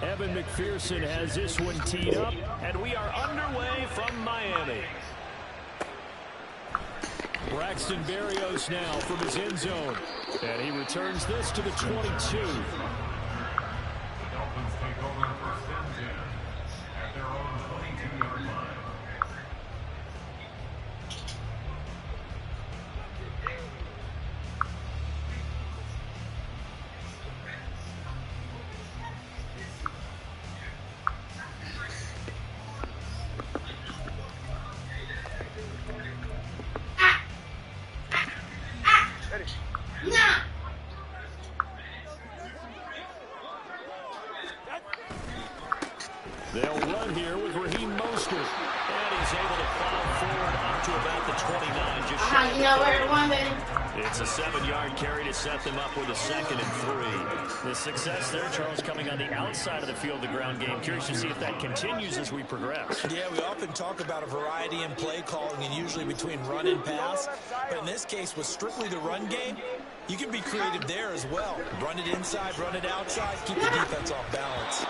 Evan McPherson has this one teed up, and we are underway from Miami. Braxton Berrios now from his end zone, and he returns this to the 22. They'll run here with Raheem Mostert. And he's able to plow forward up to about the 29. Just you know where to run, baby. It's a 7-yard carry to set them up with a 2nd and 3. The success there, Charles, coming on the outside of the field, the ground game. Curious to see if that continues as we progress. Yeah, we often talk about a variety in play calling and usually between run and pass. But in this case, with strictly the run game, you can be creative there as well. Run it inside, run it outside, keep the defense off balance.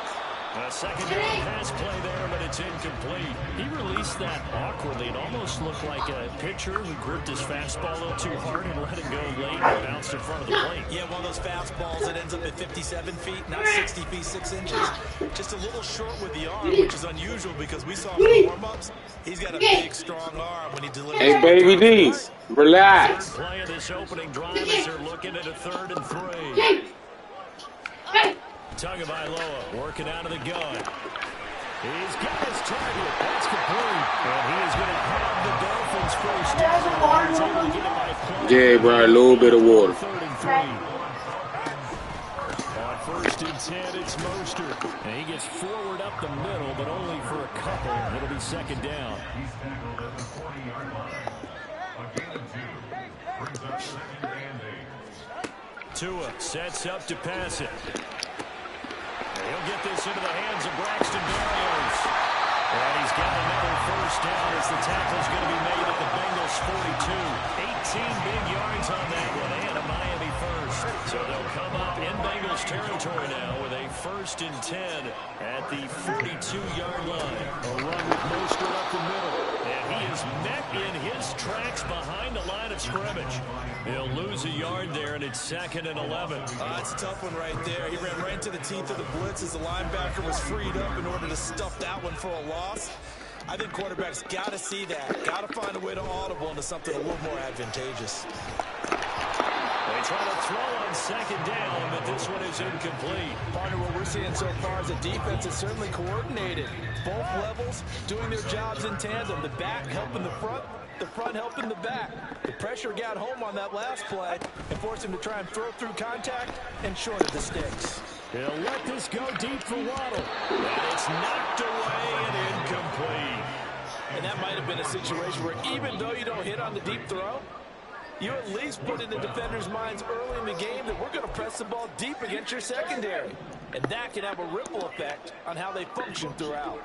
A second-down pass play there, but it's incomplete. He released that awkwardly. It almost looked like a pitcher who gripped his fastball a little too hard and let it go late and bounced in front of the plate. Yeah, one of those fastballs that ends up at 57 feet, not 60 feet, 6 inches. Just a little short with the arm, which is unusual because we saw him in warm-ups. He's got a big, strong arm when he delivers. Hey, Baby D, relax. Third play of this opening drive as they're looking at a 3rd and 3. Tagovailoa working out of the gun. He's got his target. That's complete. And he is going to have the Dolphins first down. Yeah, bro, a little bit of water. 3rd and 3. On 1st and 10, it's Mostert. And he gets forward up the middle, but only for a couple. It'll be 2nd down. Tua sets up to pass it. He'll get this into the hands of Braxton Berrios. And he's got another first down as the tackle's going to be made at the Bengals 42. 18 big yards on that one and a Miami first. So they'll come up in Bengals territory now with a 1st and 10 at the 42-yard line. A run with Mostert up the middle. And he is met in his tracks behind the line of scrimmage. He'll lose a yard there, and it's 2nd and 11. It's a tough one right there. He ran right into the teeth of the blitz as the linebacker was freed up in order to stuff that one for a loss. I think quarterbacks got to see that. Got to find a way to audible into something a little more advantageous. They try to throw on 2nd down, but this one is incomplete. Partner, what we're seeing so far is the defense is certainly coordinated. Both levels doing their jobs in tandem. The back helping the front helping the back. The pressure got home on that last play and forced him to try and throw through contact and shorted the sticks. He'll let this go deep for Waddle. And it's knocked away and incomplete. And that might have been a situation where even though you don't hit on the deep throw, you at least put in the defenders' minds early in the game that we're going to press the ball deep against your secondary. And that can have a ripple effect on how they function throughout.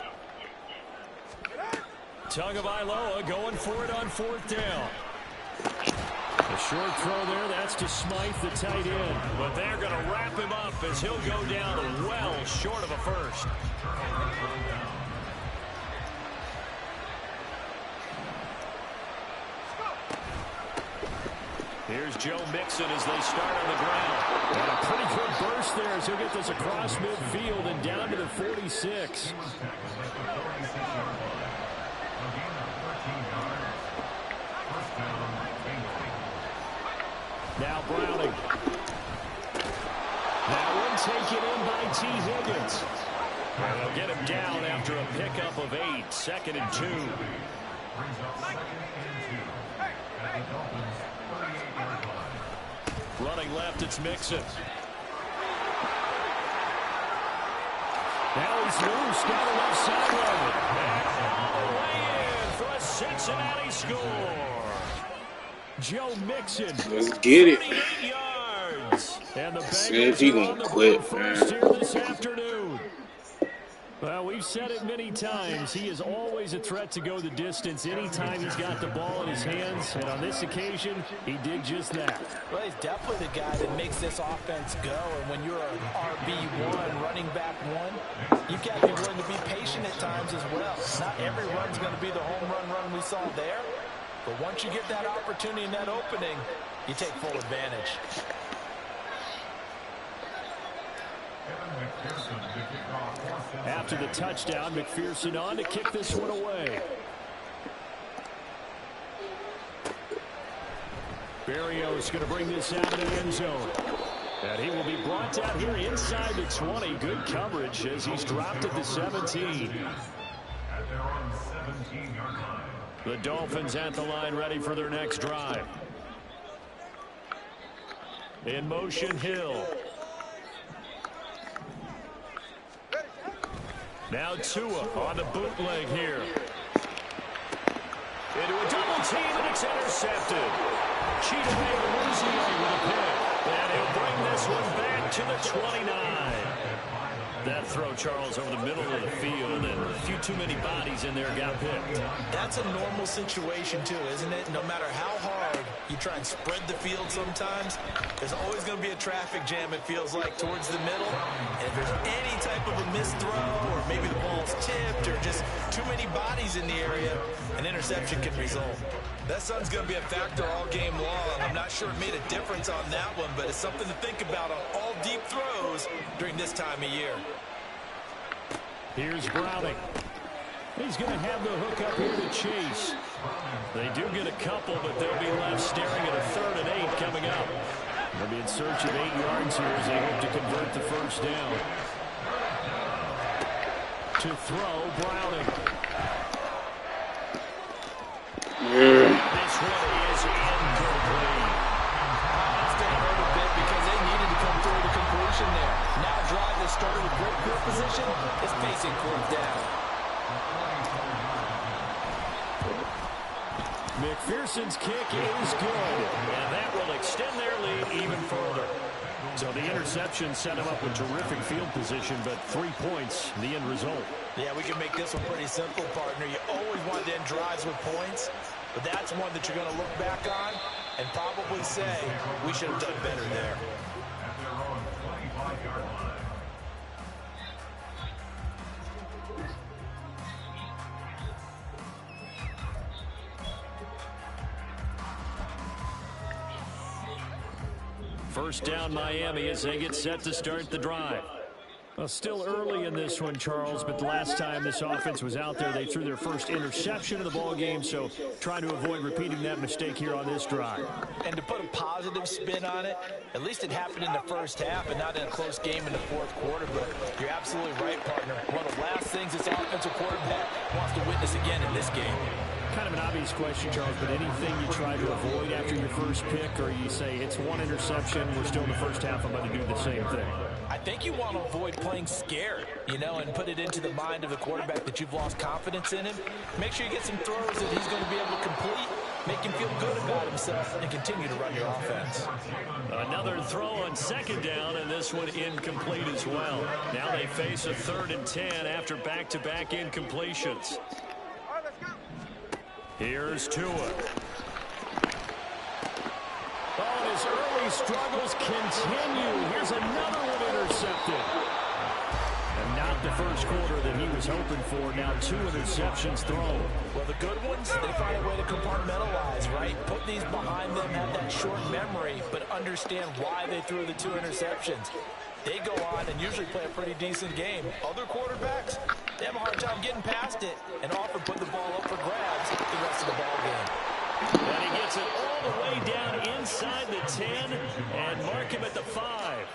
Tagovailoa going for it on 4th down. A short throw there, that's to Smythe, the tight end. But they're going to wrap him up as he'll go down well short of a first. Here's Joe Mixon as they start on the ground. And a pretty good burst there as he'll get this across midfield and down to the 46. Now Browning. That one taken in by T. Higgins. And they'll get him down after a pickup of 8. 2nd and 2. Running left, it's Mixon. Now he's loose down the left sideline. And all the way in for a Cincinnati score. Joe Mixon. Let's get it. 38 yards. And the See if he Bengals are gonna on the quit, first man. here this afternoon. Well, we've said it many times. He is always a threat to go the distance anytime he's got the ball in his hands. And on this occasion, he did just that. Well, he's definitely the guy that makes this offense go. And when you're an RB1, running back one, you've got to be willing to be patient at times as well. Not every run's going to be the home run we saw there. But once you get that opportunity and that opening, you take full advantage. After the touchdown, McPherson on to kick this one away. Berrios going to bring this out of the end zone. And he will be brought out here inside the 20. Good coverage as he's dropped at the 17. The Dolphins at the line ready for their next drive. In motion, Hill. Now Tua on the bootleg here. Into a double team, and it's intercepted. Cheetah with a pick. And he'll bring this one back to the 29. That throw, Charles, over the middle of the field, and a few too many bodies in there got picked. That's a normal situation, too, isn't it? No matter how hard you try and spread the field sometimes, there's always going to be a traffic jam, it feels like, towards the middle. And if there's any type of a missed throw, or maybe the ball's tipped, or just too many bodies in the area, an interception can result. That sun's going to be a factor all game long. I'm not sure it made a difference on that one, but it's something to think about on all deep throws during this time of year. Here's Browning. He's going to have the hook up here to Chase. They do get a couple, but they'll be left staring at a 3rd and 8 coming up. They'll be in search of 8 yards here as they hope to convert the first down. To throw, Browning. This one is incomplete. That's going to hurt a bit because they needed to come through the completion there. Now drive that started with great field position is facing 4th down. McPherson's kick is good, and that will extend their lead even further. So the interception set him up with terrific field position, but 3 points, the end result. Yeah, we can make this one pretty simple, partner. You always want to end drives with points, but that's one that you're going to look back on and probably say, we should have done better there. First down, Miami, as they get set to start the drive. Well, still early in this one, Charles, but the last time this offense was out there, they threw their first interception of the ball game, so trying to avoid repeating that mistake here on this drive. And to put a positive spin on it, at least it happened in the first half and not in a close game in the 4th quarter, but you're absolutely right, partner. One of the last things this offensive quarterback wants to witness again in this game. Kind of an obvious question, Charles, but anything you try to avoid after your first pick, or you say it's one interception, we're still in the first half, I'm going to do the same thing? I think you want to avoid playing scared, and put it into the mind of the quarterback that you've lost confidence in him. Make sure you get some throws that he's going to be able to complete, make him feel good about himself, and continue to run your offense. Another throw on 2nd down, and this one incomplete as well. Now they face a 3rd and 10 after back-to-back incompletions. Here's Tua. Oh, and his early struggles continue. Here's another one intercepted. And not the first quarter that he was hoping for. Now 2 interceptions thrown. Well, the good ones, they find a way to compartmentalize, right? Put these behind them, have that short memory, but understand why they threw the 2 interceptions. They go on and usually play a pretty decent game. Other quarterbacks, they have a hard time getting past it and often put the ball up for grabs the rest of the ball game. And he gets it all the way down inside the 10 and mark him at the 5.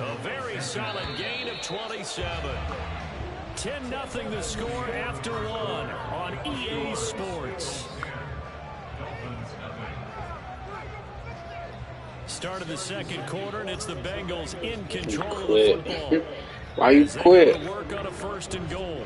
A very solid gain of 27. 10-0 the score after 1 on EA Sports. Start of the 2nd quarter, and it's the Bengals in control of the football. Why you quit? Work on a 1st and goal.